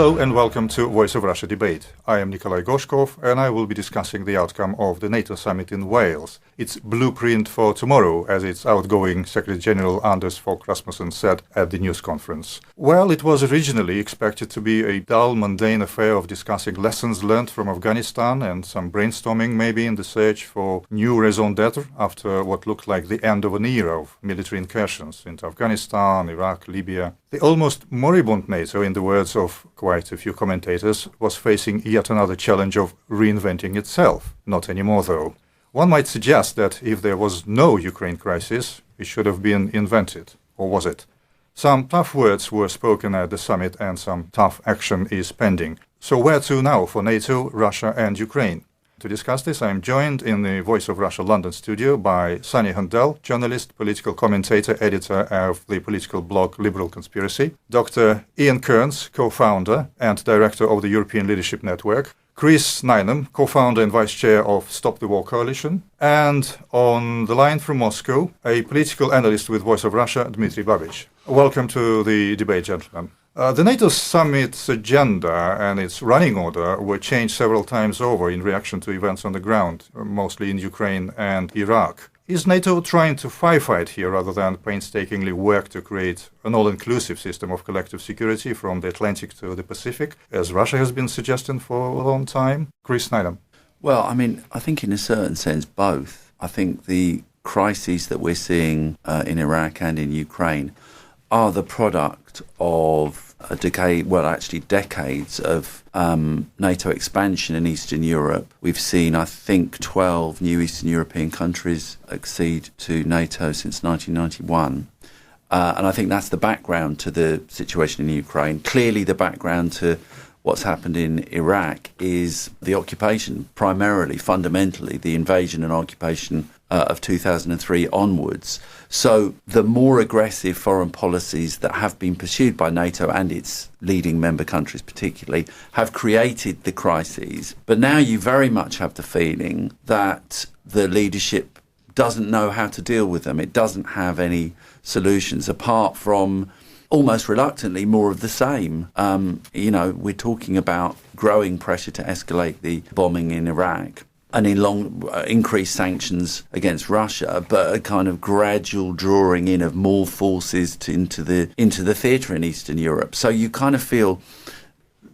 Hello and welcome to Voice of Russia debate. I am Nikolai Gorshkov and I will be discussing the outcome of the NATO summit in Wales. Its blueprint for tomorrow, as its outgoing Secretary-General Anders Fogh Rasmussen said at the news conference. Well, it was originally expected to be a dull, mundane affair of discussing lessons learned from Afghanistan and some brainstorming maybe in the search for new raison d'etre after what looked like the end of an era of military incursions into Afghanistan, Iraq, Libya. The almost moribund NATO, in the words of quite a few commentators, was facing yet another challenge of reinventing itself. Not anymore, though. One might suggest that if there was no Ukraine crisis, it should have been invented. Or was it? Some tough words were spoken at the summit and some tough action is pending. So where to now for NATO, Russia and Ukraine? To discuss this, I am joined in the Voice of Russia London studio by Sunny Hundal, journalist, political commentator, editor of the political blog Liberal Conspiracy, Dr. Ian Kearns, co-founder and director of the European Leadership Network, Chris Nineham, co-founder and vice chair of Stop the War Coalition, and on the line from Moscow, a political analyst with Voice of Russia, Dmitry Babich. Welcome to the debate, gentlemen. The NATO summit's agenda and its running order were changed several times over in reaction to events on the ground, mostly in Ukraine and Iraq. Is NATO trying to firefight here rather than painstakingly work to create an all-inclusive system of collective security from the Atlantic to the Pacific, as Russia has been suggesting for a long time? Chris Nineham. Well, I think in a certain sense both. I think the crises that we're seeing in Iraq and in Ukraine are the product of decades of NATO expansion in Eastern Europe. We've seen, I think, 12 new Eastern European countries accede to NATO since 1991. And I think that's the background to the situation in Ukraine. Clearly, the background to what's happened in Iraq is the occupation, primarily, fundamentally, the invasion and occupation of 2003 onwards. So the more aggressive foreign policies that have been pursued by NATO and its leading member countries particularly have created the crises. But now you very much have the feeling that the leadership doesn't know how to deal with them. It doesn't have any solutions apart from almost reluctantly more of the same. We're talking about growing pressure to escalate the bombing in Iraq and increased sanctions against Russia, but a kind of gradual drawing in of more forces into the theatre in Eastern Europe. So you kind of feel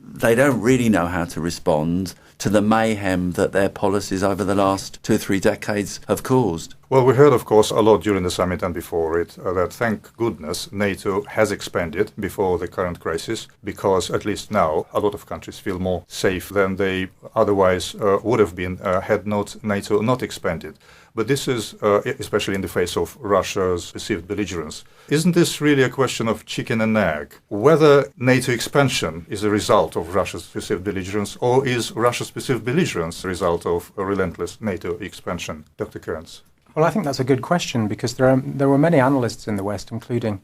they don't really know how to respond to the mayhem that their policies over the last 2 or 3 decades have caused. Well, we heard, of course, a lot during the summit and before it that, thank goodness, NATO has expanded before the current crisis, because at least now a lot of countries feel more safe than they otherwise would have been had NATO not expanded. But this is, especially in the face of Russia's perceived belligerence, isn't this really a question of chicken and egg? Whether NATO expansion is a result of Russia's perceived belligerence, or is Russia's perceived belligerence a result of a relentless NATO expansion? Dr. Kearns. Well, I think that's a good question, because there were many analysts in the West, including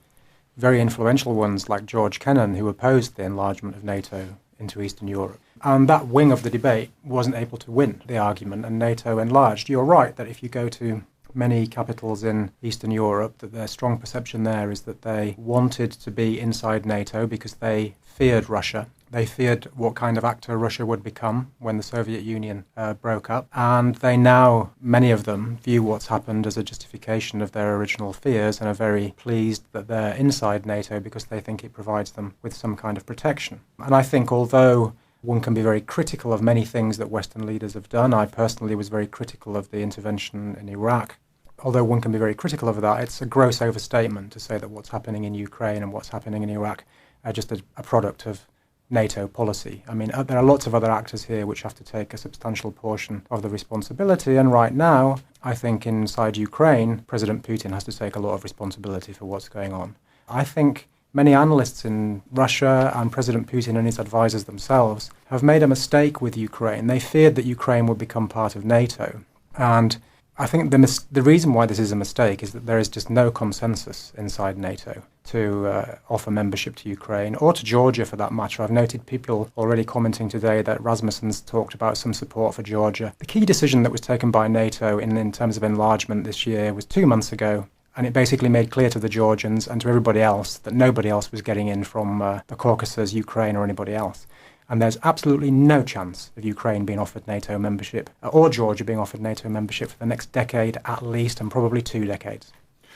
very influential ones like George Kennan, who opposed the enlargement of NATO into Eastern Europe. And that wing of the debate wasn't able to win the argument, and NATO enlarged. You're right that if you go to many capitals in Eastern Europe, that their strong perception there is that they wanted to be inside NATO because they feared Russia. They feared what kind of actor Russia would become when the Soviet Union broke up. And they now, many of them, view what's happened as a justification of their original fears and are very pleased that they're inside NATO because they think it provides them with some kind of protection. And I think although one can be very critical of many things that Western leaders have done, I personally was very critical of the intervention in Iraq. Although one can be very critical of that, it's a gross overstatement to say that what's happening in Ukraine and what's happening in Iraq are just a product of NATO policy. I mean, there are lots of other actors here which have to take a substantial portion of the responsibility. And right now, I think inside Ukraine, President Putin has to take a lot of responsibility for what's going on. I think many analysts in Russia and President Putin and his advisors themselves have made a mistake with Ukraine. They feared that Ukraine would become part of NATO. And I think the reason why this is a mistake is that there is just no consensus inside NATO to offer membership to Ukraine or to Georgia for that matter. I've noted people already commenting today that Rasmussen's talked about some support for Georgia. The key decision that was taken by NATO in terms of enlargement this year was 2 months ago, And it basically made clear to the Georgians and to everybody else that nobody else was getting in from the Caucasus, Ukraine, or anybody else. And there's absolutely no chance of Ukraine being offered NATO membership, or Georgia being offered NATO membership for the next decade at least, and probably 2 decades.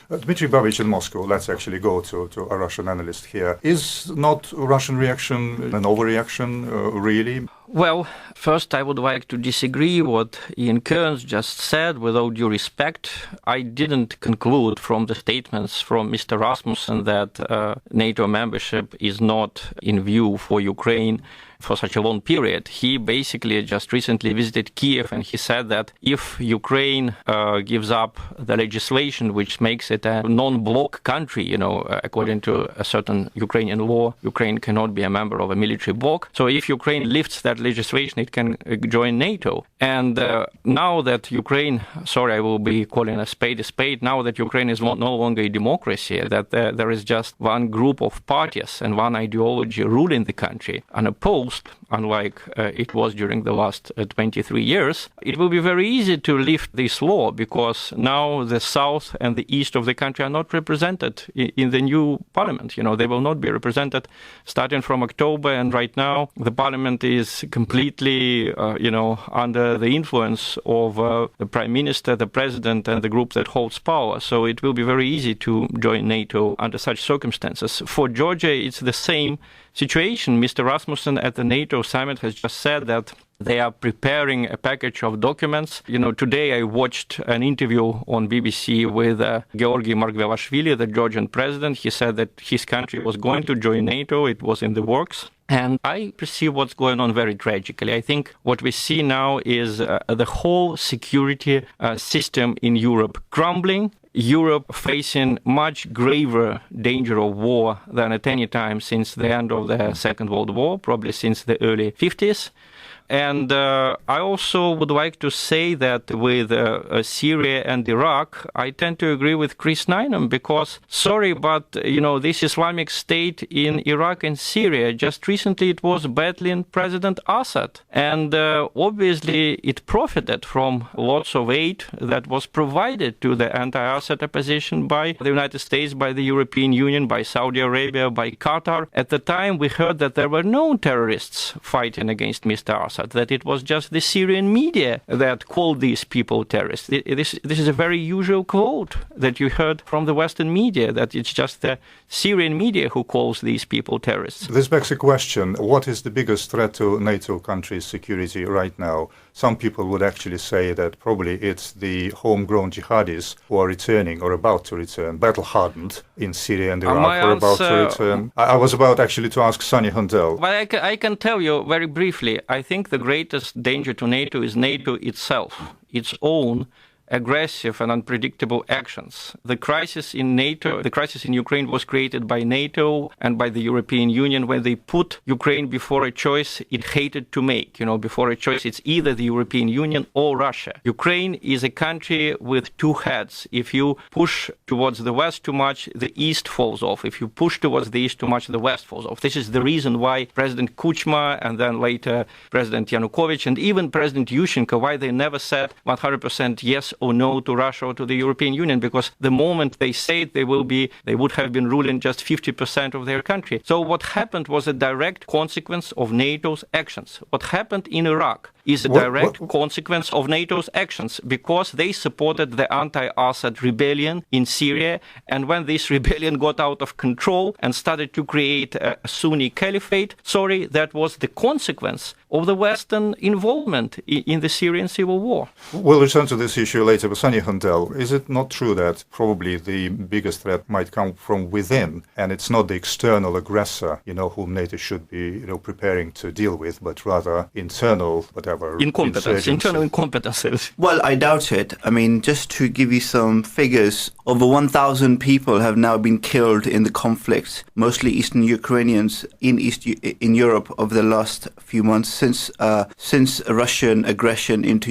Dmitry Babich in Moscow, let's actually go to a Russian analyst here. Is not Russian reaction an overreaction, really? Well, first I would like to disagree what Ian Kearns just said. With all due respect, I didn't conclude from the statements from Mr. Rasmussen that NATO membership is not in view for Ukraine for such a long period. He basically just recently visited Kiev, and he said that if Ukraine gives up the legislation which makes it a non-bloc country, according to a certain Ukrainian law, Ukraine cannot be a member of a military bloc. So if Ukraine lifts that legislation, it can join NATO. And now that Ukraine, I will be calling a spade, now that Ukraine is no longer a democracy, that there is just one group of parties and one ideology ruling the country, unopposed, unlike it was during the last 23 years, it will be very easy to lift this law, because now the south and the east of the country are not represented in the new parliament. They will not be represented starting from October, and right now the parliament is completely, under the influence of the prime minister, the president, and the group that holds power. So it will be very easy to join NATO under such circumstances. For Georgia, it's the same situation. Mr. Rasmussen at the NATO summit has just said that they are preparing a package of documents. Today I watched an interview on BBC with Georgi Margvelashvili, the Georgian president. He said that his country was going to join NATO. It was in the works. And I perceive what's going on very tragically. I think what we see now is the whole security system in Europe crumbling. Europe facing much graver danger of war than at any time since the end of the Second World War, probably since the early 50s. And I also would like to say that with Syria and Iraq, I tend to agree with Chris Nineham, because, but, this Islamic State in Iraq and Syria, just recently it was battling President Assad. And obviously it profited from lots of aid that was provided to the anti-Assad opposition by the United States, by the European Union, by Saudi Arabia, by Qatar. At the time, we heard that there were no terrorists fighting against Mr. Assad, that it was just the Syrian media that called these people terrorists. This is a very usual quote that you heard from the Western media, that it's just the Syrian media who calls these people terrorists. This begs a question. What is the biggest threat to NATO countries' security right now? Some people would actually say that probably it's the homegrown jihadis who are returning or about to return, battle-hardened in Syria and Iraq, or about to return. I was about actually to ask Sunny Hundal. Well, I can tell you very briefly, I think the greatest danger to NATO is NATO itself, its own aggressive and unpredictable actions. The crisis in NATO, the crisis in Ukraine was created by NATO and by the European Union when they put Ukraine before a choice it hated to make. Before a choice, it's either the European Union or Russia. Ukraine is a country with two heads. If you push towards the west too much, the east falls off. If you push towards the east too much, the west falls off. This is the reason why President Kuchma and then later President Yanukovych and even President Yushchenko, why they never said 100% yes or no to Russia or to the European Union, because the moment they say it, they would have been ruling just 50% of their country. So what happened was a direct consequence of NATO's actions. What happened in Iraq is a direct consequence of NATO's actions, because they supported the anti-Assad rebellion in Syria, and when this rebellion got out of control and started to create a Sunni caliphate, that was the consequence of the Western involvement in the Syrian civil war. We'll return to this issue later, but Sunny Hundal, is it not true that probably the biggest threat might come from within, and it's not the external aggressor, whom NATO should be, preparing to deal with, but rather internal, internal incompetence. Well, I doubt it. I mean, just to give you some figures, over 1,000 people have now been killed in the conflict, mostly Eastern Ukrainians in Europe over the last few months since Russian aggression into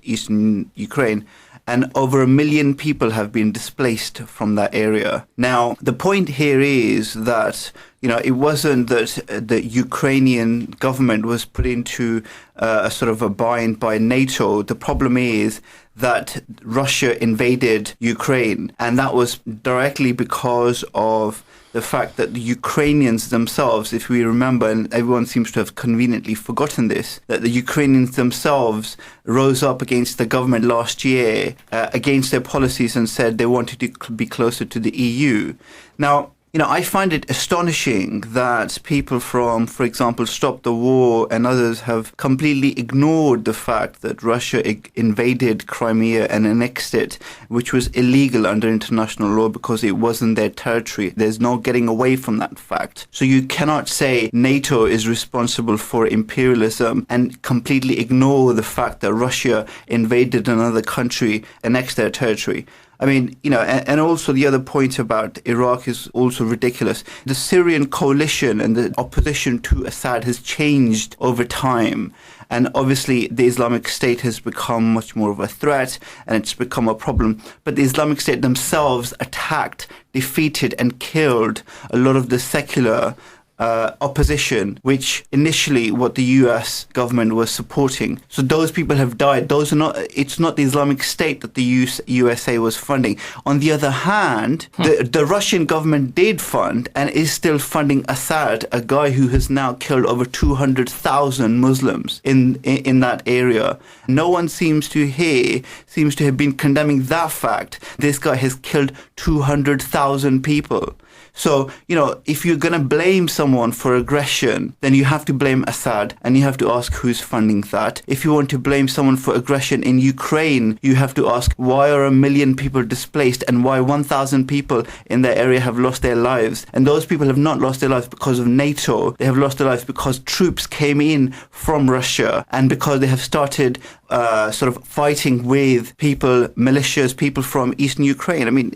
Eastern Ukraine. and over 1 million people have been displaced from that area. Now, the point here is that it wasn't that the Ukrainian government was put into a sort of a bind by NATO. The problem is that Russia invaded Ukraine, and that was directly because of the fact that the Ukrainians themselves, if we remember, and everyone seems to have conveniently forgotten this, that the Ukrainians themselves rose up against the government last year, against their policies, and said they wanted to be closer to the EU. Now, I find it astonishing that people from, for example, Stop the War and others have completely ignored the fact that Russia invaded Crimea and annexed it, which was illegal under international law because it wasn't their territory. There's no getting away from that fact. So you cannot say NATO is responsible for imperialism and completely ignore the fact that Russia invaded another country, annexed their territory. I mean, and also the other point about Iraq is also ridiculous. The Syrian coalition and the opposition to Assad has changed over time. And obviously, the Islamic State has become much more of a threat, and it's become a problem. But the Islamic State themselves attacked, defeated, and killed a lot of the secular opposition, which initially what the US government was supporting. So those people have died. It's not the Islamic State that the USA was funding. On the other hand, the Russian government did fund and is still funding Assad, a guy who has now killed over 200,000 Muslims in that area. No one seems to have been condemning that fact. This guy has killed 200,000 people. So, if you're going to blame someone for aggression, then you have to blame Assad, and you have to ask who's funding that. If you want to blame someone for aggression in Ukraine, you have to ask why are 1 million people displaced and why 1,000 people in that area have lost their lives. And those people have not lost their lives because of NATO. They have lost their lives because troops came in from Russia and because they have started sort of fighting with militias, people from eastern Ukraine. I mean,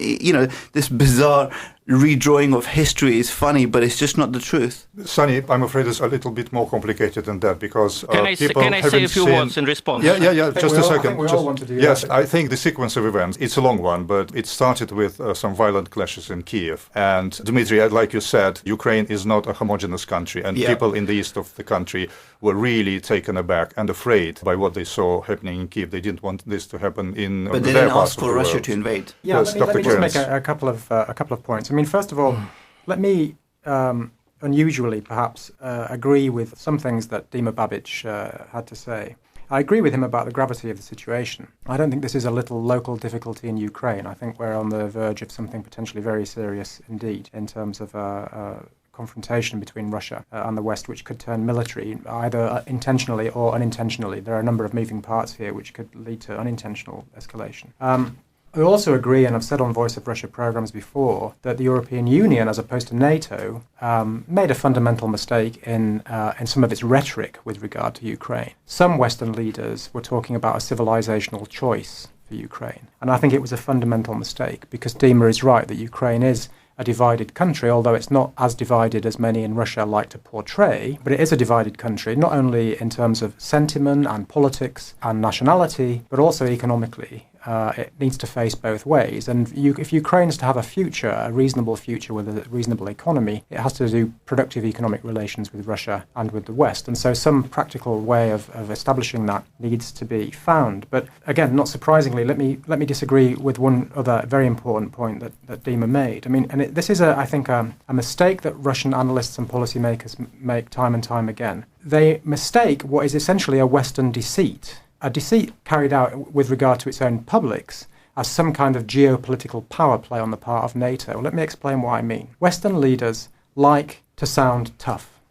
this bizarre redrawing of history is funny, but it's just not the truth. Sunny, I'm afraid it's a little bit more complicated than that because Can I say a few words in response? Yeah. Just a second. We all want to do yes, that. I think the sequence of events, it's a long one, but it started with some violent clashes in Kiev. And Dmitry, like you said, Ukraine is not a homogeneous country, and people in the east of the country were really taken aback and afraid by what they saw happening in Kiev. They didn't want this to happen in but they their didn't parts ask of for the Russia world. to invade. Yeah, Yes, let me just Kearns. make a couple of points. I mean, first of all, let me unusually perhaps agree with some things that Dima Babic had to say. I agree with him about the gravity of the situation. I don't think this is a little local difficulty in Ukraine. I think we're on the verge of something potentially very serious indeed in terms of confrontation between Russia and the West, which could turn military, either intentionally or unintentionally. There are a number of moving parts here which could lead to unintentional escalation. I also agree, and I've said on Voice of Russia programs before, that the European Union, as opposed to NATO, made a fundamental mistake in some of its rhetoric with regard to Ukraine. Some Western leaders were talking about a civilizational choice for Ukraine, and I think it was a fundamental mistake, because Dima is right that Ukraine is a divided country, although it's not as divided as many in Russia like to portray, but it is a divided country, not only in terms of sentiment and politics and nationality, but also economically. It needs to face both ways. And if Ukraine is to have a future, a reasonable future with a reasonable economy, it has to do productive economic relations with Russia and with the West. And so some practical way of establishing that needs to be found. But again, not surprisingly, let me disagree with one other very important point that Dima made. I mean, and this is, I think, a mistake that Russian analysts and policymakers make time and time again. They mistake what is essentially a Western deceit, a deceit carried out with regard to its own publics, as some kind of geopolitical power play on the part of NATO. Let me explain what I mean. Western leaders like to sound tough.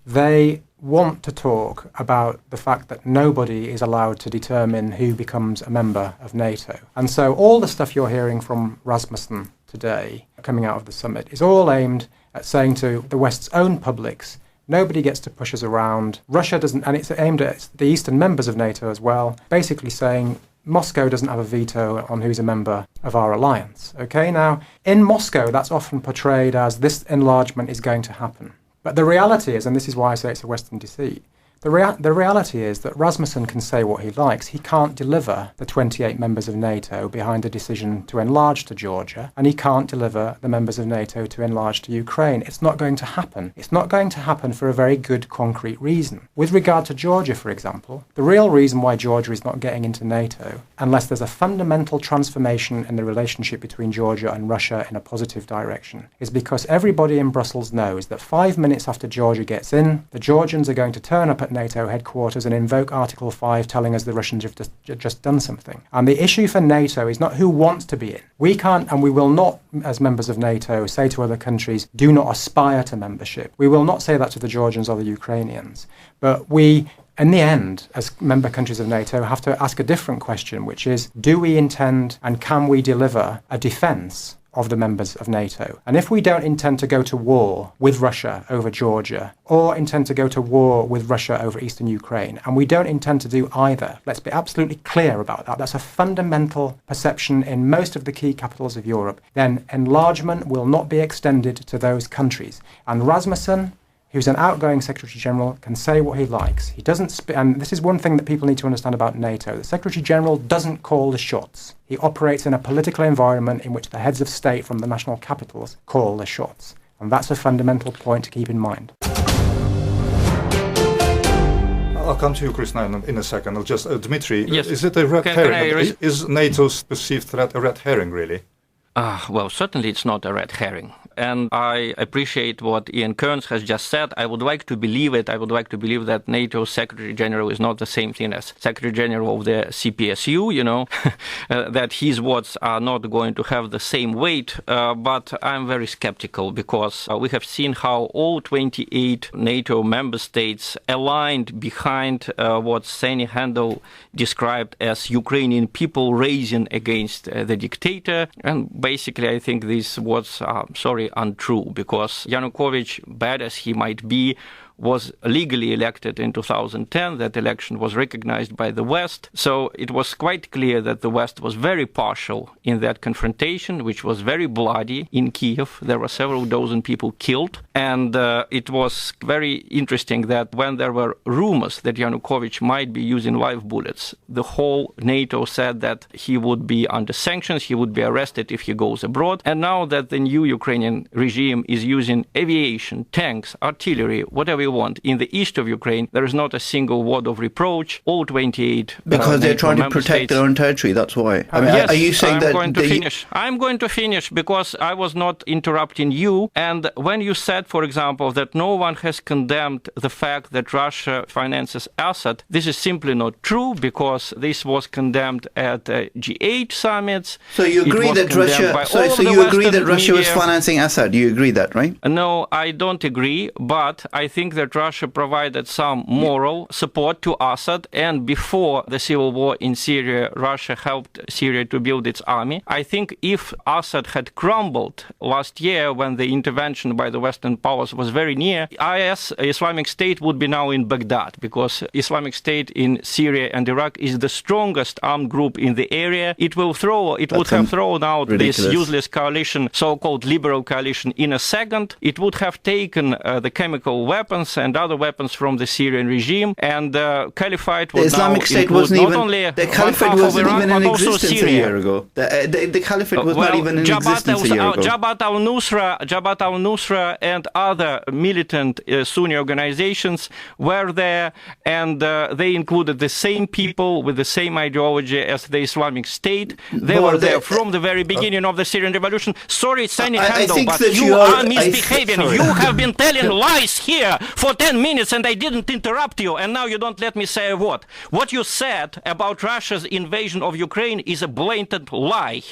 They want to talk about the fact that nobody is allowed to determine who becomes a member of NATO. And so all the stuff you're hearing from Rasmussen today, coming out of the summit, is all aimed at saying to the West's own publics, nobody gets to push us around. Russia doesn't, and it's aimed at the eastern members of NATO as well, basically saying Moscow doesn't have a veto on who's a member of our alliance. Okay, now, in Moscow, that's often portrayed as this enlargement is going to happen. But the reality is, and this is why I say it's a Western deceit, The reality is that Rasmussen can say what he likes. He can't deliver the 28 members of NATO behind the decision to enlarge to Georgia, and he can't deliver the members of NATO to enlarge to Ukraine. It's not going to happen. It's not going to happen for a very good concrete reason. With regard to Georgia, for example, the real reason why Georgia is not getting into NATO, unless there's a fundamental transformation in the relationship between Georgia and Russia in a positive direction, is because everybody in Brussels knows that 5 minutes after Georgia gets in, the Georgians are going to turn up at NATO headquarters and invoke Article 5 telling us the Russians have just done something. And the issue for NATO is not who wants to be in. We can't and we will not, as members of NATO, say to other countries, do not aspire to membership. We will not say that to the Georgians or the Ukrainians. But we, in the end, as member countries of NATO, have to ask a different question, which is, do we intend and can we deliver a defence of the members of NATO? And if we don't intend to go to war with Russia over Georgia, or intend to go to war with Russia over eastern Ukraine, and we don't intend to do either, let's be absolutely clear about that. That's a fundamental perception in most of the key capitals of Europe. Then enlargement will not be extended to those countries. And Rasmussen, who's an outgoing Secretary-General, can say what he likes. He doesn't, and this is one thing that people need to understand about NATO. The Secretary-General doesn't call the shots. He operates in a political environment in which the heads of state from the national capitals call the shots. And that's a fundamental point to keep in mind. I'll come to you, Chris, now in a second. I'll just, Dmitry, yes. Is it a red herring? Is NATO's perceived threat a red herring, really? Well, certainly it's not a red herring. And I appreciate what Ian Kearns has just said. I would like to believe it. I would like to believe that NATO Secretary General is not the same thing as Secretary General of the CPSU, you know, that his words are not going to have the same weight. But I'm very skeptical because we have seen how all 28 NATO member states aligned behind what Seni Hundal described as Ukrainian people raising against the dictator. And basically, I think these words are, untrue, because Yanukovych, bad as he might be, was legally elected in 2010. That election was recognized by the West. So it was quite clear that the West was very partial in that confrontation, which was very bloody in Kiev. There were several dozen people killed. And it was very interesting that when there were rumors that Yanukovych might be using live bullets, the whole NATO said that he would be under sanctions, he would be arrested if he goes abroad. And now that the new Ukrainian regime is using aviation, tanks, artillery, whatever you want, in the east of Ukraine, there is not a single word of reproach. All 28 because they're NATO trying to protect states, their own territory. That's why. I mean, yes, are you saying that? I'm going to finish because I was not interrupting you. And when you said, for example, that no one has condemned the fact that Russia finances Assad, this is simply not true, because this was condemned at G8 summits. So you agree that Russia? So you agree that Russia was financing Assad? You agree that, right? No, I don't agree. But I think that Russia provided some moral support to Assad, and before the civil war in Syria, Russia helped Syria to build its army. I think if Assad had crumbled last year when the intervention by the Western powers was very near, IS, Islamic State, would be now in Baghdad, because Islamic State in Syria and Iraq is the strongest armed group in the area. It would have thrown out this useless coalition, so-called liberal coalition, in a second. It would have taken the chemical weapons and other weapons from the Syrian regime, and caliphate would Islamic State wasn't even the caliphate wasn't even in existence a year ago. The caliphate was not even in existence a year ago. Jabhat al-Nusra and other militant Sunni organizations were there, and they included the same people with the same ideology as the Islamic State. They were there from the very beginning of the Syrian revolution. Sorry, Seni Handel, but you are misbehaving. You have been telling lies here for 10 minutes and I didn't interrupt you, and now you don't let me say a word. What you said about Russia's invasion of Ukraine is a blatant lie,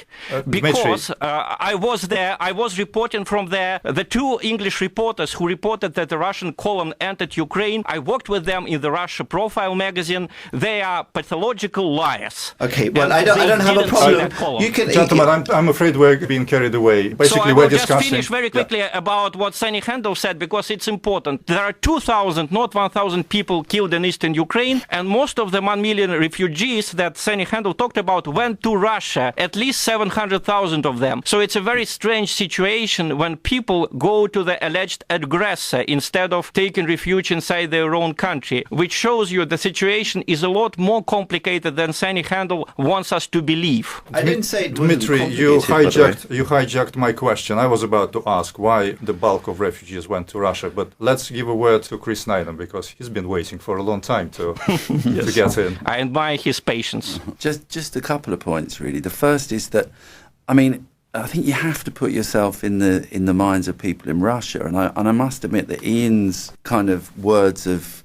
because I was there, I was reporting from there. The two English reporters who reported that the Russian column entered Ukraine, I worked with them in the Russia Profile magazine. They are pathological liars. Okay, well, I don't have a problem. Gentlemen, I'm afraid we're being carried away. Basically, so we're discussing. Just finish very quickly about what Seni Handel said, because it's important. There are are 2,000, not 1,000 people killed in eastern Ukraine, and most of the 1 million refugees that Senator Hundal talked about went to Russia, at least 700,000 of them. So it's a very strange situation when people go to the alleged aggressor instead of taking refuge inside their own country, which shows you the situation is a lot more complicated than Senator Hundal wants us to believe. I didn't say it wasn't Dmitry, you hijacked my question. I was about to ask why the bulk of refugees went to Russia, but let's give a word to Chris Nineham because he's been waiting for a long time to get in. I admire his patience. Just a couple of points, really. The first is that, I mean, I think you have to put yourself in the minds of people in Russia, and I must admit that Ian's kind of words of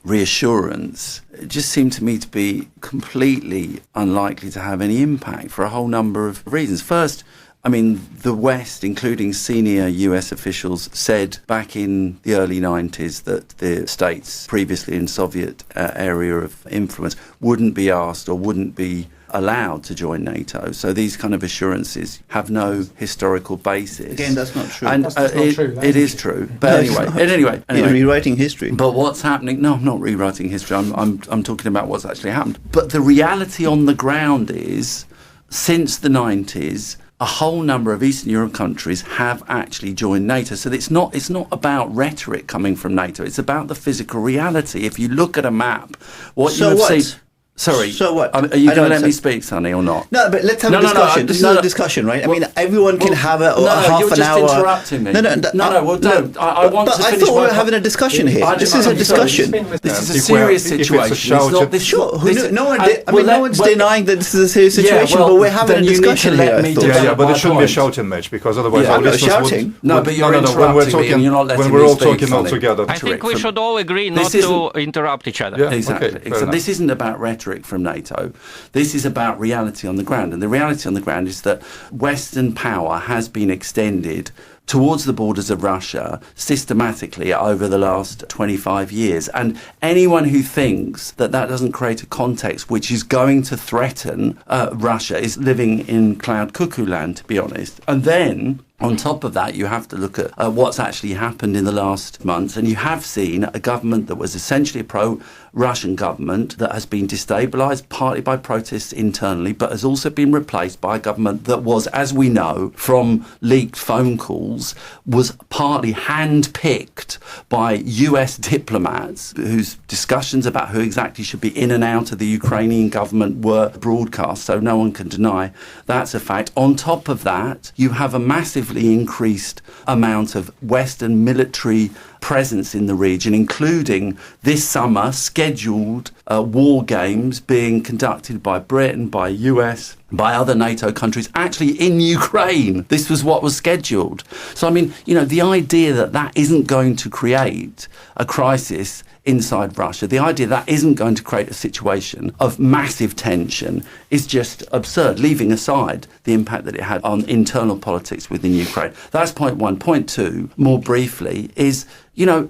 reassurance just seem to me to be completely unlikely to have any impact for a whole number of reasons. First, I mean, the West, including senior US officials, said back in the early 90s that the states previously in Soviet area of influence wouldn't be asked or wouldn't be allowed to join NATO. So these kind of assurances have no historical basis. Again, that's not true. And That's not true. it is true. But anyway. You're rewriting history. But what's happening? No, I'm not rewriting history. I'm talking about what's actually happened. But the reality on the ground is, since the 90s, a whole number of Eastern Europe countries have actually joined NATO. So it's not about rhetoric coming from NATO. It's about the physical reality. If you look at a map, what you have seen. Sorry. So what? Are you going to let me speak, Sonny, or not? No, but let's have a discussion. This is a discussion, right? I mean, everyone can have a half an hour. You're just interrupting me. No, well, don't. I want to finish. I thought we were having a discussion here. This is a discussion. This is a serious situation. Sure. No one's denying that this is a serious situation, but we're having a discussion here. Yeah, but it shouldn't be a shouting match because otherwise our listeners would... No, but you're interrupting me and you're not letting me speak. When we're all talking all together. I think we should all agree not to interrupt each other. Exactly. So this isn't about rhetoric from NATO. This is about reality on the ground. And the reality on the ground is that Western power has been extended towards the borders of Russia systematically over the last 25 years. And anyone who thinks that doesn't create a context which is going to threaten Russia is living in cloud cuckoo land, to be honest. And then, on top of that, you have to look at what's actually happened in the last months. And you have seen a government that was essentially a pro-Russian government that has been destabilised partly by protests internally, but has also been replaced by a government that was, as we know from leaked phone calls, was partly hand-picked by US diplomats whose discussions about who exactly should be in and out of the Ukrainian government were broadcast, so no one can deny that's a fact. On top of that, you have a massively increased amount of Western military presence in the region, including this summer scheduled war games being conducted by Britain, by US, by other NATO countries, actually in Ukraine. This was what was scheduled. So, I mean, the idea that isn't going to create a crisis inside Russia, the idea that isn't going to create a situation of massive tension is just absurd, leaving aside the impact that it had on internal politics within Ukraine. That's point one. Point two, more briefly, is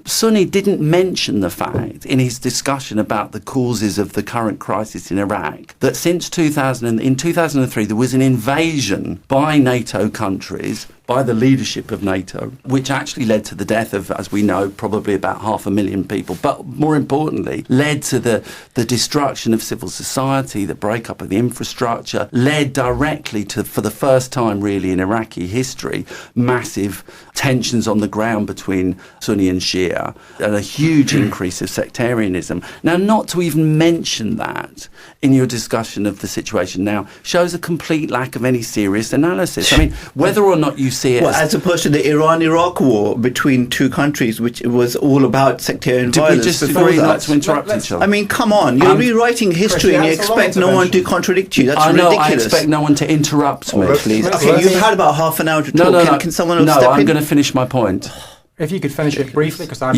Sunny didn't mention the fact in his discussion about the causes of the current crisis in Iraq that since 2003 there was an invasion by NATO countries, by the leadership of NATO, which actually led to the death of, as we know, probably about 500,000 people, but more importantly, led to the destruction of civil society, the breakup of the infrastructure, led directly to, for the first time really in Iraqi history, massive tensions on the ground between Sunni and Shia, and a huge increase of sectarianism. Now, not to even mention that in your discussion of the situation now shows a complete lack of any serious analysis. I mean, whether or not you see it as opposed to the Iran-Iraq war between two countries, which was all about sectarian violence. Did we just agree not to interrupt each other? I mean, come on, you're rewriting history and you expect no one to contradict you. That's ridiculous. I expect no one to interrupt me, please. Okay, you've had about half an hour to talk. Can someone else step in? No, I'm going to finish my point. If you could finish it briefly, because I'm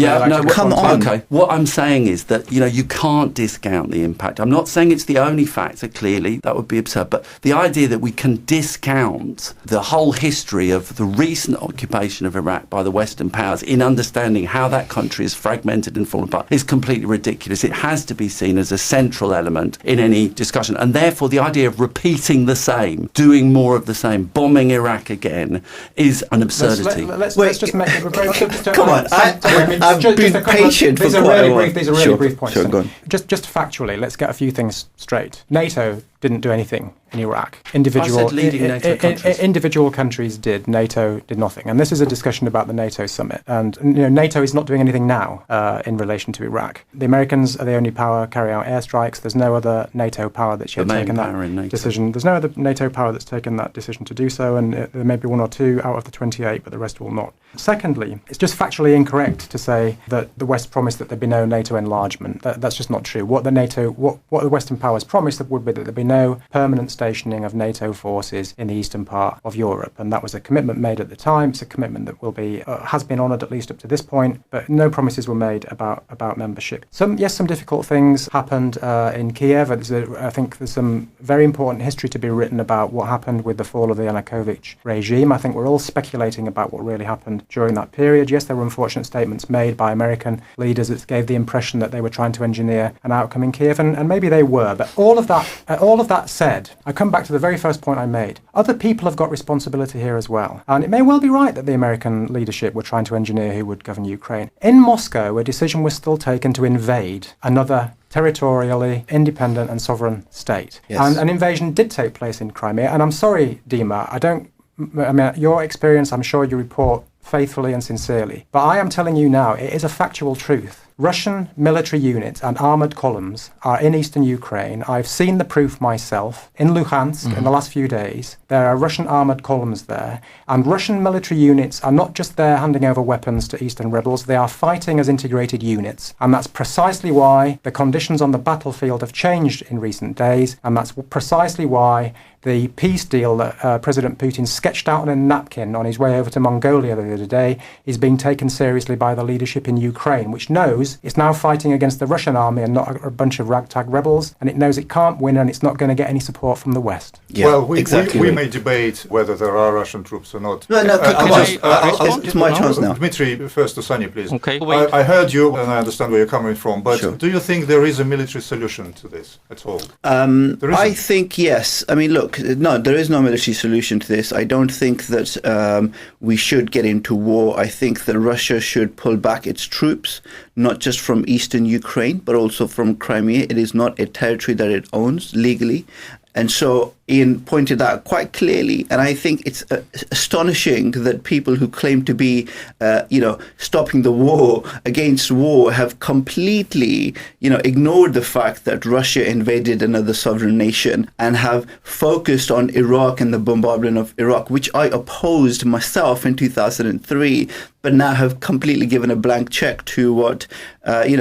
come on. Okay, what I'm saying is that you can't discount the impact. I'm not saying it's the only factor. Clearly, that would be absurd. But the idea that we can discount the whole history of the recent occupation of Iraq by the Western powers in understanding how that country is fragmented and fallen apart is completely ridiculous. It has to be seen as a central element in any discussion, and therefore the idea of repeating the same, doing more of the same, bombing Iraq again, is an absurdity. Let's just make it. Come on, I've been patient for quite a while. These are really brief points. Sure, go on. Just factually, let's get a few things straight. NATO didn't do anything in Iraq. Individual countries did. NATO did nothing. And this is a discussion about the NATO summit. And NATO is not doing anything now in relation to Iraq. The Americans are the only power carrying out airstrikes. There's no other NATO power that's yet taken that decision. There's no other NATO power that's taken that decision to do so, and there may be one or two out of the 28, but the rest will not. Secondly, it's just factually incorrect to say that the West promised that there'd be no NATO enlargement. That's just not true. What the Western powers promised would be that there'd be no permanent stationing of NATO forces in the eastern part of Europe, and that was a commitment made at the time. It's a commitment that will be has been honoured at least up to this point, but no promises were made about membership. Some difficult things happened in Kiev. I think there's some very important history to be written about what happened with the fall of the Yanukovych regime. I think we're all speculating about what really happened during that period. Yes, there were unfortunate statements made by American leaders that gave the impression that they were trying to engineer an outcome in Kiev, and maybe they were. But all of that said, I come back to the very first point I made. Other people have got responsibility here as well. And it may well be right that the American leadership were trying to engineer who would govern Ukraine. In Moscow, a decision was still taken to invade another territorially independent and sovereign state. Yes. And an invasion did take place in Crimea. And I'm sorry, Dima, your experience, I'm sure you report faithfully and sincerely. But I am telling you now, it is a factual truth. Russian military units and armoured columns are in eastern Ukraine. I've seen the proof myself in Luhansk in the last few days. There are Russian armoured columns there. And Russian military units are not just there handing over weapons to eastern rebels, they are fighting as integrated units. And that's precisely why the conditions on the battlefield have changed in recent days. And that's precisely why the peace deal that President Putin sketched out on a napkin on his way over to Mongolia the other day is being taken seriously by the leadership in Ukraine, which knows it's now fighting against the Russian army and not a bunch of ragtag rebels, and it knows it can't win and it's not going to get any support from the West. Yeah, well, we may debate whether there are Russian troops or not. No, it's my chance now. Dmitry, first to Sunny, please. Okay, I heard you and I understand where you're coming from, but do you think there is a military solution to this at all? I think yes. I mean, look, no, there is no military solution to this. I don't think that we should get into war. I think that Russia should pull back its troops, not just from eastern Ukraine, but also from Crimea. It is not a territory that it owns legally. And so Ian pointed out quite clearly, and I think it's astonishing that people who claim to be, stopping the war against war have completely, ignored the fact that Russia invaded another sovereign nation and have focused on Iraq and the bombardment of Iraq, which I opposed myself in 2003, but now have completely given a blank check to what,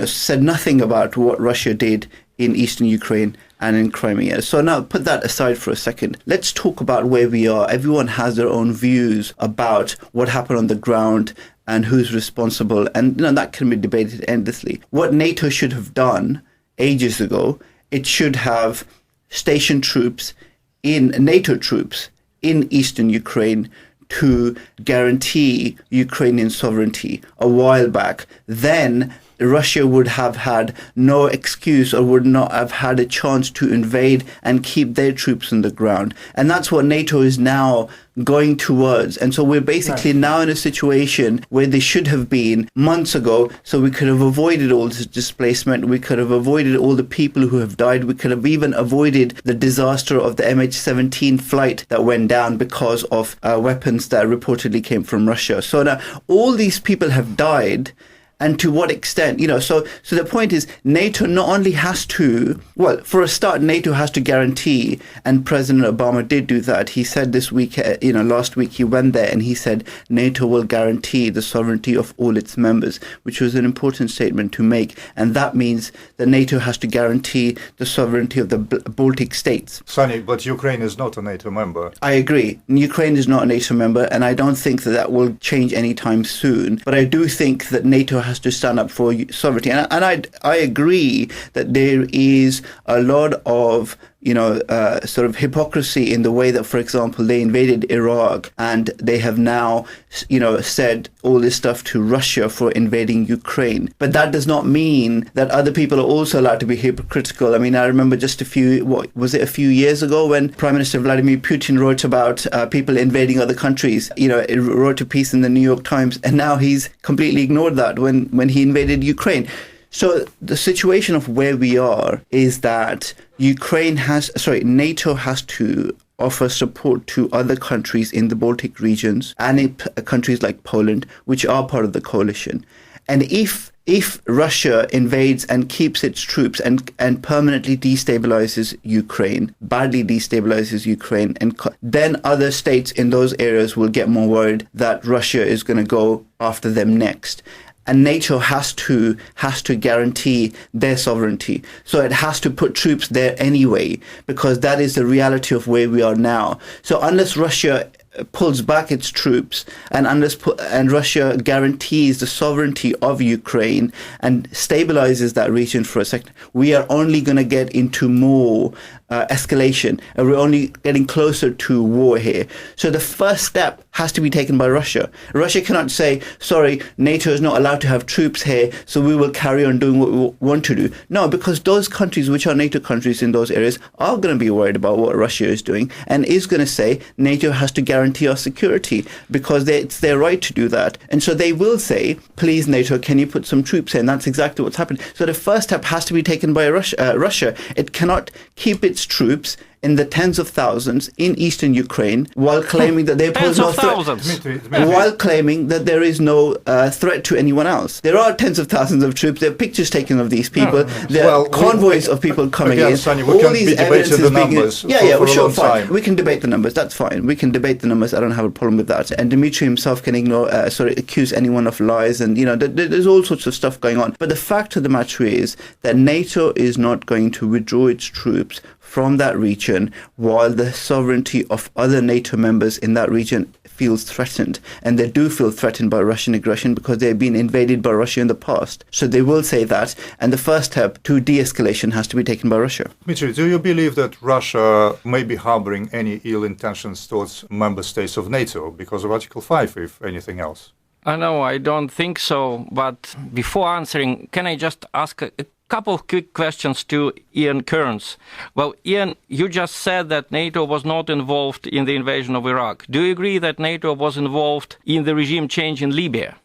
said nothing about what Russia did in eastern Ukraine and in Crimea. So now put that aside for a second. Let's talk about where we are. Everyone has their own views about what happened on the ground and who's responsible. And that can be debated endlessly. What NATO should have done ages ago, it should have stationed NATO troops in eastern Ukraine to guarantee Ukrainian sovereignty a while back. Then Russia would have had no excuse or would not have had a chance to invade and keep their troops on the ground. And that's what NATO is now going towards. And so we're basically now in a situation where they should have been months ago, so we could have avoided all this displacement. We could have avoided all the people who have died. We could have even avoided the disaster of the MH17 flight that went down because of weapons that reportedly came from Russia. So now all these people have died. And to what extent, so the point is NATO not only has to, well, for a start, NATO has to guarantee, and President Obama did do that. He said this week, last week he went there and he said NATO will guarantee the sovereignty of all its members, which was an important statement to make. And that means that NATO has to guarantee the sovereignty of the Baltic states. Sunny, but Ukraine is not a NATO member. I agree. Ukraine is not a NATO member, and I don't think that will change anytime soon. But I do think that NATO has to stand up for sovereignty. And I agree that there is a lot of sort of hypocrisy in the way that, for example, they invaded Iraq and they have now, said all this stuff to Russia for invading Ukraine. But that does not mean that other people are also allowed to be hypocritical. I mean, I remember just a few years ago when Prime Minister Vladimir Putin wrote about people invading other countries, wrote a piece in the New York Times, and now he's completely ignored that when he invaded Ukraine. So the situation of where we are is that NATO has to offer support to other countries in the Baltic regions and in countries like Poland, which are part of the coalition. And if Russia invades and keeps its troops and permanently destabilizes Ukraine, badly destabilizes Ukraine, then other states in those areas will get more worried that Russia is going to go after them next. And NATO has to guarantee their sovereignty. So it has to put troops there anyway, because that is the reality of where we are now. So unless Russia pulls back its troops and Russia guarantees the sovereignty of Ukraine and stabilizes that region for a second, we are only going to get into more escalation, and we're only getting closer to war here. So the first step has to be taken by Russia. Russia cannot say, sorry, NATO is not allowed to have troops here, so we will carry on doing what we want to do. No, because those countries which are NATO countries in those areas are going to be worried about what Russia is doing and is going to say NATO has to guarantee our security because it's their right to do that. And so they will say, please, NATO, can you put some troops here? And that's exactly what's happened. So the first step has to be taken by Russia. It cannot keep its troops in the tens of thousands in eastern Ukraine while claiming that they pose no threat, while claiming that there is no threat to anyone else. There are tens of thousands of troops. There are pictures taken of these people. There are convoys of people coming in. Sonny, we can be debating the numbers sure, fine. We can debate the numbers. That's fine. We can debate the numbers. I don't have a problem with that. And Dmitry himself can accuse anyone of lies. And, there's all sorts of stuff going on. But the fact of the matter is that NATO is not going to withdraw its troops from that region while the sovereignty of other NATO members in that region feels threatened. And they do feel threatened by Russian aggression because they've been invaded by Russia in the past. So they will say that. And the first step to de-escalation has to be taken by Russia. Dmitry, do you believe that Russia may be harboring any ill intentions towards member states of NATO because of Article 5, if anything else? No, I don't think so. But before answering, can I just ask a couple of quick questions to Ian Kearns? Well, Ian, you just said that NATO was not involved in the invasion of Iraq. Do you agree that NATO was involved in the regime change in Libya?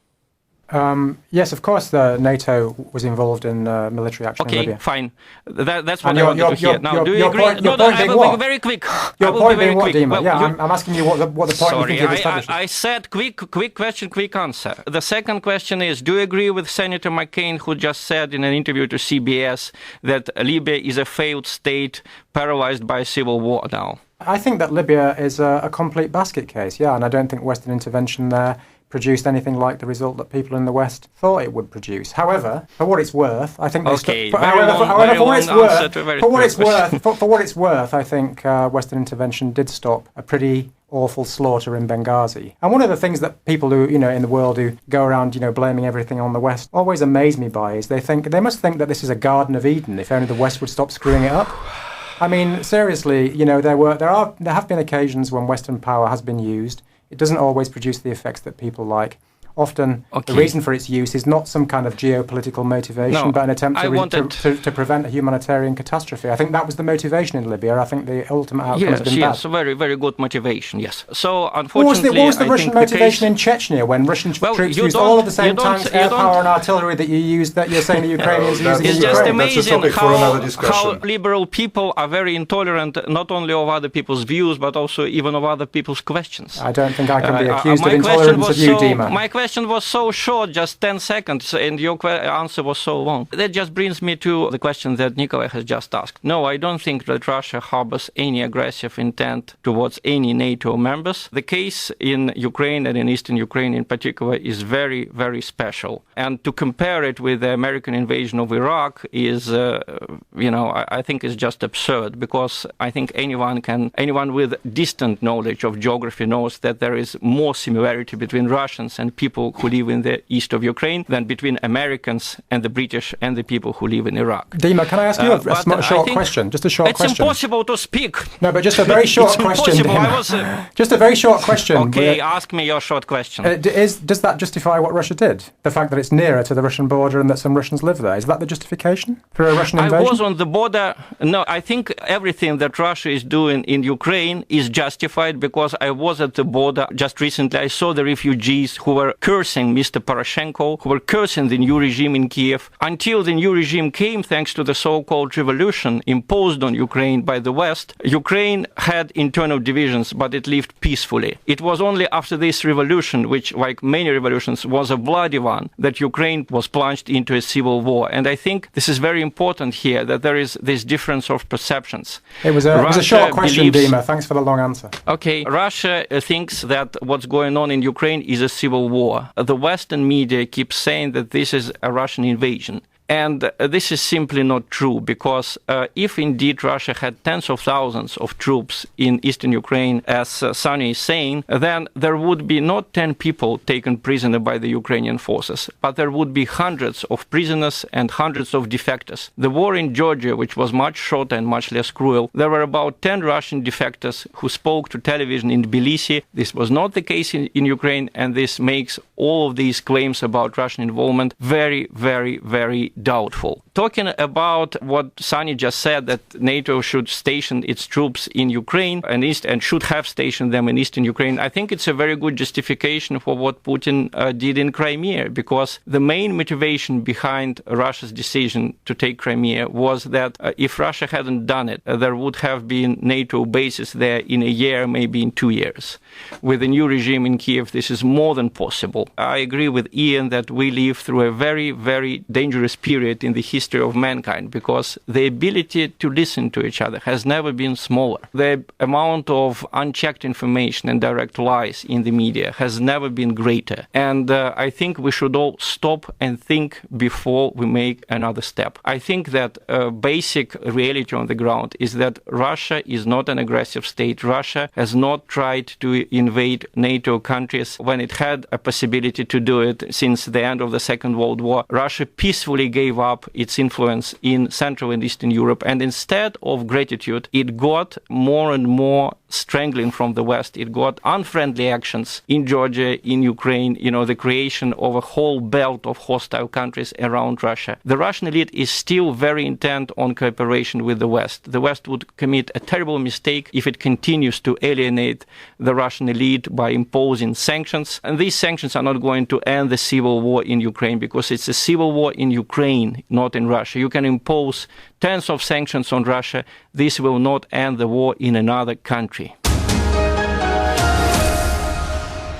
Yes, of course, NATO was involved in military action in Libya. Okay, fine. That's what I wanted to hear. Now, do you agree? I will be very quick. Your point being what, Dima? I'm asking you what the point you think you've established. I said quick question, quick answer. The second question is, do you agree with Senator McCain, who just said in an interview to CBS that Libya is a failed state paralyzed by a civil war now? I think that Libya is a complete basket case, and I don't think Western intervention there produced anything like the result that people in the West thought it would produce. However, for what it's worth, I think for what it's worth, I think Western intervention did stop a pretty awful slaughter in Benghazi. And one of the things that people who, in the world who go around, blaming everything on the West always amaze me by is they must think that this is a Garden of Eden if only the West would stop screwing it up. I mean, seriously, there have been occasions when Western power has been used. It doesn't always produce the effects that people like. Often, the reason for its use is not some kind of geopolitical motivation, but an attempt to prevent a humanitarian catastrophe. I think that was the motivation in Libya. I think the ultimate outcome has been bad. Yes, very, very good motivation, yes. So, unfortunately, what was the Russian motivation in Chechnya when Russian troops used all of the same tanks, air power and artillery that you're saying the Ukrainians using in Ukraine? It's just amazing how liberal people are very intolerant, not only of other people's views, but also even of other people's questions. I don't think I can be accused of intolerance of you, Dima. My question was so short, just 10 seconds, and your answer was so long. That just brings me to the question that Nikolai has just asked. No, I don't think that Russia harbors any aggressive intent towards any NATO members. The case in Ukraine and in eastern Ukraine in particular is very, very special. And to compare it with the American invasion of Iraq is, I think is just absurd, because I think anyone with distant knowledge of geography knows that there is more similarity between Russians and people people who live in the east of Ukraine than between Americans and the British and the people who live in Iraq. Dima, can I ask you a short question? Just a short question. It's impossible to speak. No, but just a very short question, Dima. Just a very short question. Okay, ask me your short question. Does that justify what Russia did? The fact that it's nearer to the Russian border and that some Russians live there? Is that the justification for a Russian invasion? I was on the border. No, I think everything that Russia is doing in Ukraine is justified because I was at the border just recently. I saw the refugees who were cursing Mr. Poroshenko, who were cursing the new regime in Kiev. Until the new regime came, thanks to the so-called revolution imposed on Ukraine by the West, Ukraine had internal divisions, but it lived peacefully. It was only after this revolution, which, like many revolutions, was a bloody one, that Ukraine was plunged into a civil war. And I think this is very important here, that there is this difference of perceptions. It was a short question, Dima. Thanks for the long answer. Okay, Russia thinks that what's going on in Ukraine is a civil war. The Western media keeps saying that this is a Russian invasion. And this is simply not true, because if indeed Russia had tens of thousands of troops in eastern Ukraine, as Sunny is saying, then there would be not 10 people taken prisoner by the Ukrainian forces, but there would be hundreds of prisoners and hundreds of defectors. The war in Georgia, which was much shorter and much less cruel, there were about 10 Russian defectors who spoke to television in Tbilisi. This was not the case in Ukraine, and this makes all of these claims about Russian involvement very, very, very doubtful. Talking about what Sunny just said, that NATO should station its troops in Ukraine and should have stationed them in eastern Ukraine, I think it's a very good justification for what Putin did in Crimea, because the main motivation behind Russia's decision to take Crimea was that if Russia hadn't done it, there would have been NATO bases there in a year, maybe in 2 years. With the new regime in Kiev, this is more than possible. I agree with Ian that we live through a very, very dangerous period in the history of mankind, because the ability to listen to each other has never been smaller. The amount of unchecked information and direct lies in the media has never been greater. And I think we should all stop and think before we make another step. I think that basic reality on the ground is that Russia is not an aggressive state. Russia has not tried to invade NATO countries when it had a possibility to do it since the end of the Second World War. Russia peacefully gave up its influence in Central and Eastern Europe, and instead of gratitude, it got more and more strangling from the West. It got unfriendly actions in Georgia, in Ukraine, the creation of a whole belt of hostile countries around Russia. The Russian elite is still very intent on cooperation with the West. The West would commit a terrible mistake if it continues to alienate the Russian elite by imposing sanctions. And these sanctions are not going to end the civil war in Ukraine, because it's a civil war in Ukraine, not in Russia. You can impose tens of sanctions on Russia. This will not end the war in another country.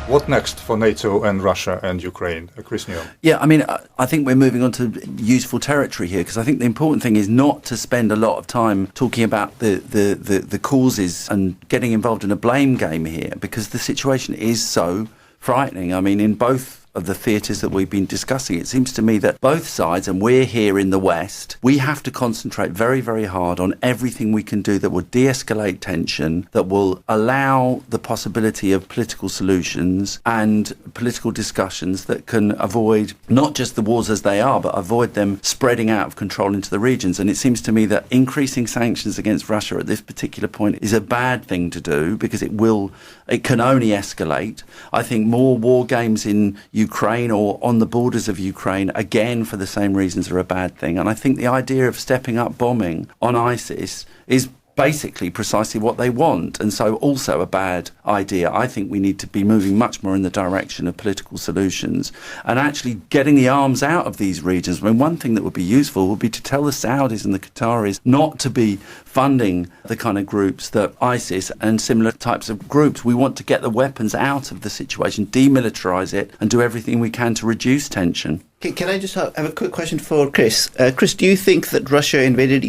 What next for NATO and Russia and Ukraine? Chris Neal. Yeah, I mean, I think we're moving on to useful territory here, because I think the important thing is not to spend a lot of time talking about the causes and getting involved in a blame game here, because the situation is so frightening. I mean, in both of the theatres that we've been discussing, it seems to me that both sides, and we're here in the West, we have to concentrate very, very hard on everything we can do that will de-escalate tension, that will allow the possibility of political solutions and political discussions that can avoid not just the wars as they are, but avoid them spreading out of control into the regions. And it seems to me that increasing sanctions against Russia at this particular point is a bad thing to do, because it can only escalate. I think more war games in Ukraine or on the borders of Ukraine, again, for the same reasons, are a bad thing. And I think the idea of stepping up bombing on ISIS is basically precisely what they want, and so also a bad idea. I think we need to be moving much more in the direction of political solutions and actually getting the arms out of these regions. I mean, one thing that would be useful would be to tell the Saudis and the Qataris not to be funding the kind of groups that ISIS and similar types of groups. We want to get the weapons out of the situation, demilitarize it, and do everything we can to reduce tension. Can I just have a quick question for Chris? Chris, do you think that Russia invaded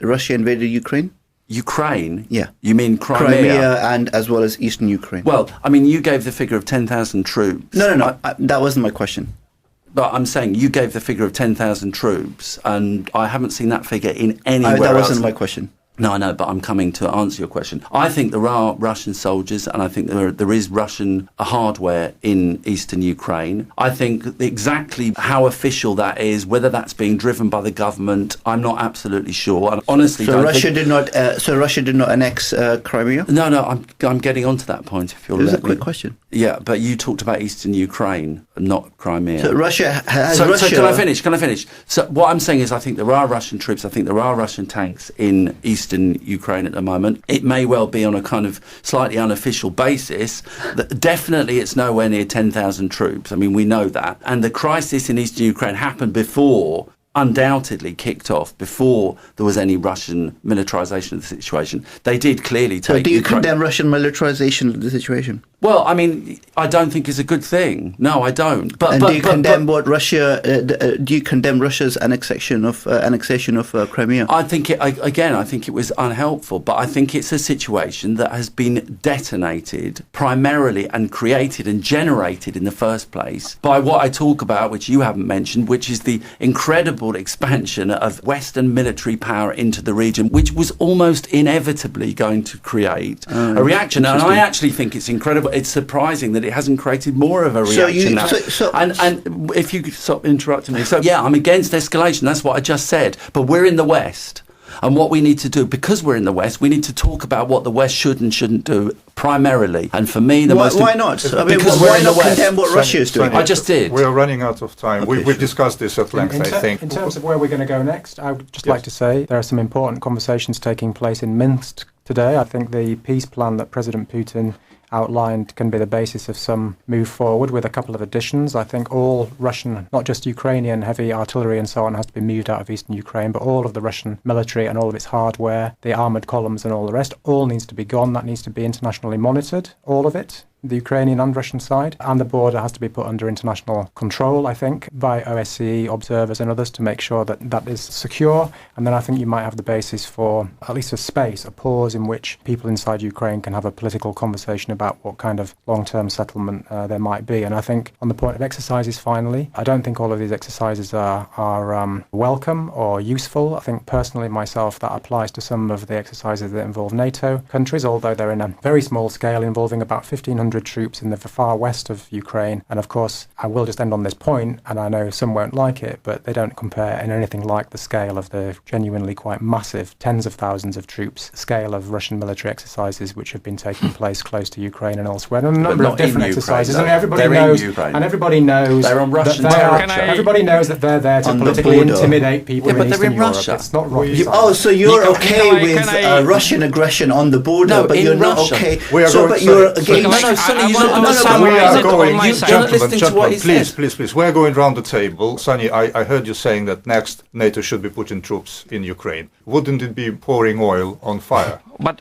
Russia invaded Ukraine? Ukraine? Yeah. You mean Crimea? And as well as eastern Ukraine. Well, I mean, you gave the figure of 10,000 troops. No. That wasn't my question. But I'm saying you gave the figure of 10,000 troops, and I haven't seen that figure in anywhere else. That wasn't my question. No, I know, but I'm coming to answer your question. I think there are Russian soldiers, and I think there is Russian hardware in eastern Ukraine. I think exactly how official that is, whether that's being driven by the government, I'm not absolutely sure. And honestly, so Russia did not annex Crimea. No, I'm getting onto that point. If you'll It was let a quick me. question. Yeah, but you talked about eastern Ukraine, not Crimea. So Russia has. So can I finish? So what I'm saying is, I think there are Russian troops. I think there are Russian tanks in eastern Ukraine at the moment. It may well be on a kind of slightly unofficial basis. Definitely, it's nowhere near 10,000 troops. I mean, we know that. And the crisis in eastern Ukraine happened before. Undoubtedly kicked off before there was any Russian militarization of the situation. They did clearly take. So do you condemn Russian militarization of the situation? Well, I mean, I don't think it's a good thing. No, I don't. But do you condemn what Russia? Do you condemn Russia's annexation of Crimea? I think I think it was unhelpful. But I think it's a situation that has been detonated primarily and created and generated in the first place by what I talk about, which you haven't mentioned, which is the incredible expansion of Western military power into the region, which was almost inevitably going to create a reaction. And I actually think it's incredible. It's surprising that it hasn't created more of a reaction now. And if you could stop interrupting me. So, yeah, I'm against escalation. That's what I just said. But we're in the West. And what we need to do, because we're in the West, we need to talk about what the West should and shouldn't do primarily. And for me, why not? I mean, why not condemn what Russia is doing? I just did. We're running out of time. Okay, We've discussed this at length, I think. In terms of where we're going to go next, I would just like to say there are some important conversations taking place in Minsk today. I think the peace plan that President Putin outlined can be the basis of some move forward with a couple of additions. I think all Russian, not just Ukrainian heavy artillery and so on, has to be moved out of eastern Ukraine, but all of the Russian military and all of its hardware, the armoured columns and all the rest, all needs to be gone. That needs to be internationally monitored, all of it, the Ukrainian and Russian side, and the border has to be put under international control, I think, by OSCE observers and others to make sure that that is secure. And then I think you might have the basis for at least a space, a pause in which people inside Ukraine can have a political conversation about what kind of long-term settlement there might be. And I think on the point of exercises, finally, I don't think all of these exercises are welcome or useful. I think personally myself that applies to some of the exercises that involve NATO countries, although they're in a very small scale involving about 1,500 troops in the far west of Ukraine. And of course, I will just end on this point, and I know some won't like it, but they don't compare in anything like the scale of the genuinely quite massive, tens of thousands of troops scale of Russian military exercises which have been taking place close to Ukraine and elsewhere. And a number of different exercises, and everybody knows they're on Russian territory. Everybody knows that they're there to politically intimidate people in Eastern Europe. Russia. It's not Oh, so you're okay with Russian aggression on the border, but you're not okay. But you're against. Please, we're going round the table. Sonny, I heard you saying that next NATO should be putting troops in Ukraine. Wouldn't it be pouring oil on fire? But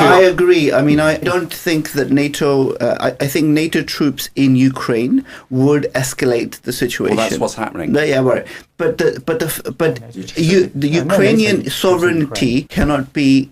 I agree. I mean, I don't think that NATO. I think NATO troops in Ukraine would escalate the situation. Well, that's what's happening. Yeah, right. But the Ukrainian sovereignty cannot be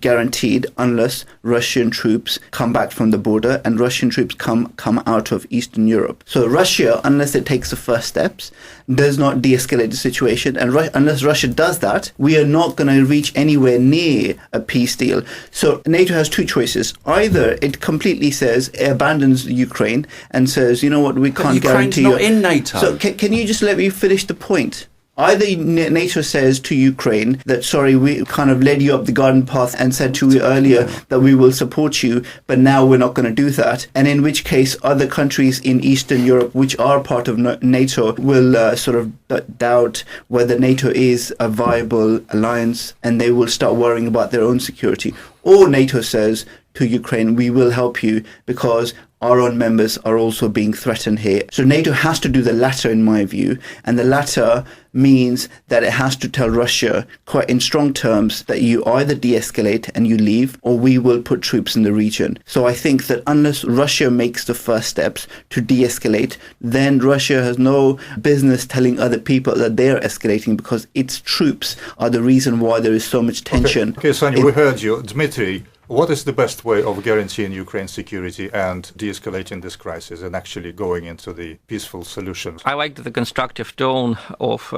guaranteed unless Russian troops come back from the border and Russian troops come out of Eastern Europe. So Russia, unless it takes the first steps, does not de-escalate the situation. And unless Russia does that, we are not going to reach anywhere near a peace deal. So NATO has two choices. Either it completely abandons Ukraine and says, you know what, we can't guarantee you. Ukraine's not in NATO. So can you just let me finish the point? Either NATO says to Ukraine that, sorry, we kind of led you up the garden path and said to you earlier that we will support you, but now we're not going to do that. And in which case, other countries in Eastern Europe, which are part of NATO, will sort of doubt whether NATO is a viable alliance, and they will start worrying about their own security. Or NATO says to Ukraine, we will help you because our own members are also being threatened here. So NATO has to do the latter, in my view, and the latter means that it has to tell Russia quite in strong terms that you either de-escalate and you leave, or we will put troops in the region. So I think that unless Russia makes the first steps to de-escalate, then Russia has no business telling other people that they're escalating, because its troops are the reason why there is so much tension. Okay, Sonia, we heard you. Dmitry, What is the best way of guaranteeing Ukraine's security and de-escalating this crisis and actually going into the peaceful solution? I liked the constructive tone of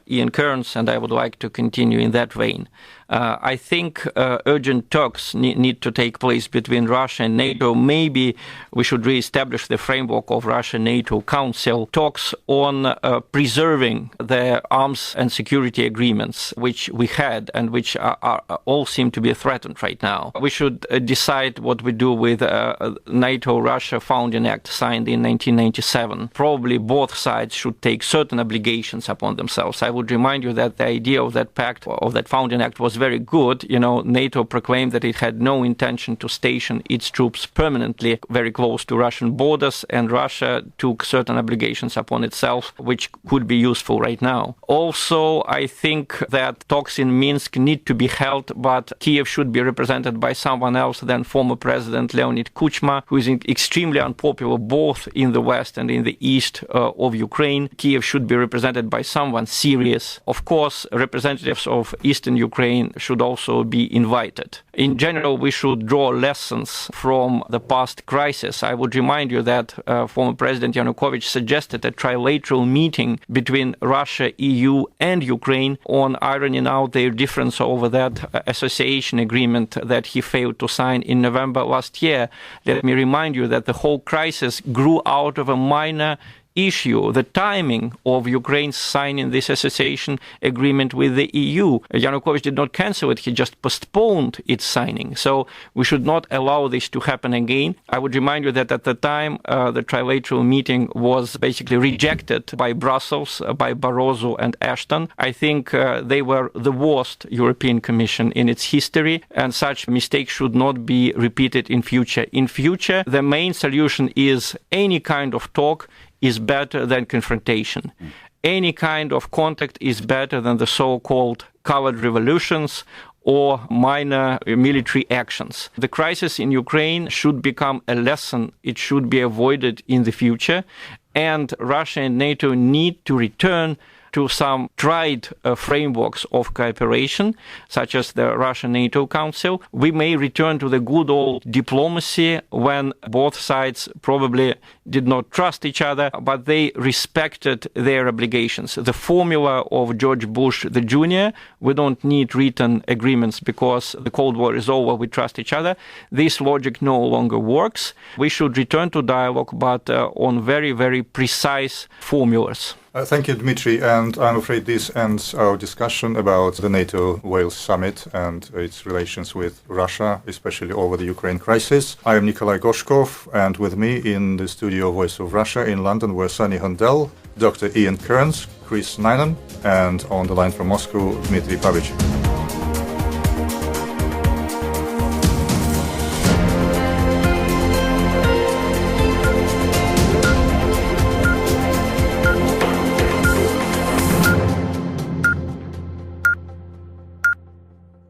Ian Kearns, and I would like to continue in that vein. I think urgent talks need to take place between Russia and NATO. Maybe we should re-establish the framework of Russia-NATO Council talks on preserving the arms and security agreements which we had and which are all seem to be threatened right now. We should decide what we do with NATO-Russia Founding Act signed in 1997. Probably both sides should take certain obligations upon themselves. I would remind you that the idea of that pact, of that Founding Act, was very good. You know, NATO proclaimed that it had no intention to station its troops permanently very close to Russian borders, and Russia took certain obligations upon itself, which could be useful right now. Also, I think that talks in Minsk need to be held, but Kiev should be represented by someone else than former President Leonid Kuchma, who is extremely unpopular both in the west and in the east of Ukraine. Kiev should be represented by someone serious. Of course, representatives of eastern Ukraine should also be invited. In general, we should draw lessons from the past crisis. I would remind you that former President Yanukovych suggested a trilateral meeting between Russia, EU and Ukraine on ironing out their difference over that association agreement that he failed to sign in November last year. Let me remind you that the whole crisis grew out of a minor issue, the timing of Ukraine signing this association agreement with the EU. Yanukovych did not cancel it, he just postponed its signing. So we should not allow this to happen again. I would remind you that at the time, the trilateral meeting was basically rejected by Brussels, by Barroso and Ashton. I think they were the worst European Commission in its history, and such mistakes should not be repeated in future. In future, the main solution is any kind of talk is better than confrontation. Any kind of contact is better than the so-called colored revolutions or minor military actions. The crisis in Ukraine should become a lesson. It should be avoided in the future. And Russia and NATO need to return to some tried frameworks of cooperation, such as the Russia-NATO Council. We may return to the good old diplomacy when both sides probably did not trust each other, but they respected their obligations. The formula of George Bush the Jr., we don't need written agreements because the Cold War is over, we trust each other. This logic no longer works. We should return to dialogue, but on very, very precise formulas. Thank you, Dmitry, and I'm afraid this ends our discussion about the NATO-Wales summit and its relations with Russia, especially over the Ukraine crisis. I am Nikolai Gorshkov, and with me in the studio of Voice of Russia in London were Sunny Hundal, Dr. Ian Kearns, Chris Nineham, and on the line from Moscow, Dmitry Pavich.